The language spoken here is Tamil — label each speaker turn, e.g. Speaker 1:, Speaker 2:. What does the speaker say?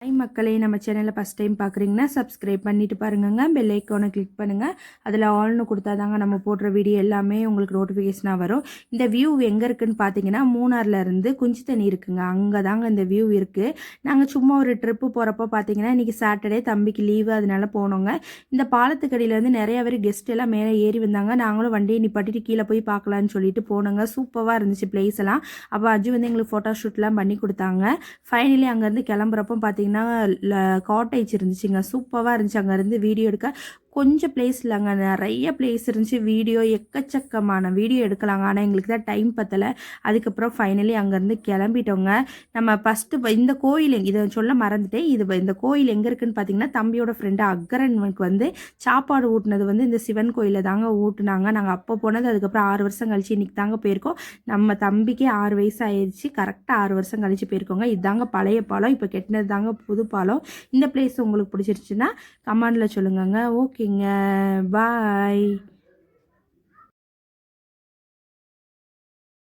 Speaker 1: ஹாய் மக்களே, நம்ம சேனலை ஃபஸ்ட் டைம் பார்க்குறீங்கன்னா சப்ஸ்கிரைப் பண்ணிட்டு பாருங்கங்க. பெல் ஐக்கானை கிளிக் பண்ணுங்கள். அதில் ஆல்னு கொடுத்தாதாங்க நம்ம போடுற வீடியோ எல்லாமே உங்களுக்கு நோட்டிஃபிகேஷனாக வரும். இந்த வியூ எங்கே இருக்குதுன்னு பார்த்தீங்கன்னா மூணார்லேருந்து குஞ்சு தண்ணி இருக்குங்க, அங்கே தாங்க இந்த வியூ இருக்குது. நாங்கள் சும்மா ஒரு ட்ரிப்பு போகிறப்போ பார்த்தீங்கன்னா இன்றைக்கி சாட்டர்டே தம்பிக்கு லீவு, அதனால போனோங்க. இந்த பாலத்துக்கடியிலேருந்து நிறையா பேர் கெஸ்ட் எல்லாம் மேலே ஏறி வந்தாங்க. நாங்களும் வண்டியை நிப்பாட்டிட்டு கீழே போய் பார்க்கலான்னு சொல்லிட்டு போனோங்க. சூப்பராக இருந்துச்சு பிளேஸ் எல்லாம். அப்போ அஜு வந்து எங்களுக்கு ஃபோட்டோ ஷூட்லாம் பண்ணி கொடுத்தாங்க. ஃபைனலி அங்கேருந்து கிளம்புறப்போ பார்த்தீங்கன்னா காட்டேஜ் இருந்துச்சுங்க, சூப்பராக இருந்துச்சு. அங்கேருந்து வீடியோ எடுக்க கொஞ்சம் பிளேஸ் இல்லைங்க, நிறைய பிளேஸ் இருந்துச்சு. வீடியோ எக்கச்சக்கமான வீடியோ எடுக்கலாங்க. ஆனால் எங்களுக்கு தான் டைம் பத்தலை. அதுக்கப்புறம் ஃபைனலி அங்கேருந்து கிளம்பிட்டோங்க. நம்ம ஃபஸ்ட்டு இந்த கோயில் இதை சொல்ல மறந்துட்டேன். இந்த கோயில் எங்கே இருக்குதுன்னு பார்த்தீங்கன்னா தம்பியோட ஃப்ரெண்டு அக்கரனுக்கு வந்து சாப்பாடு ஊட்டினது வந்து இந்த சிவன் கோயிலில் தாங்க ஊட்டினாங்க. நாங்கள் அப்போ போனது, அதுக்கப்புறம் 6 வருஷம் கழிச்சு இன்றைக்கி தாங்க போயிருக்கோம். நம்ம தம்பிக்கே 6 வயசு ஆயிடுச்சு, கரெக்டாக 6 வருஷம் கழிச்சு போயிருக்கோங்க. இதுதாங்க பழைய பாலம், இப்போ கெட்டினது தாங்க புது பாலம். இந்த பிளேஸ் உங்களுக்கு பிடிச்சிருச்சுன்னா கமெண்டில் சொல்லுங்கங்க. ஓகேங்க, பாய்.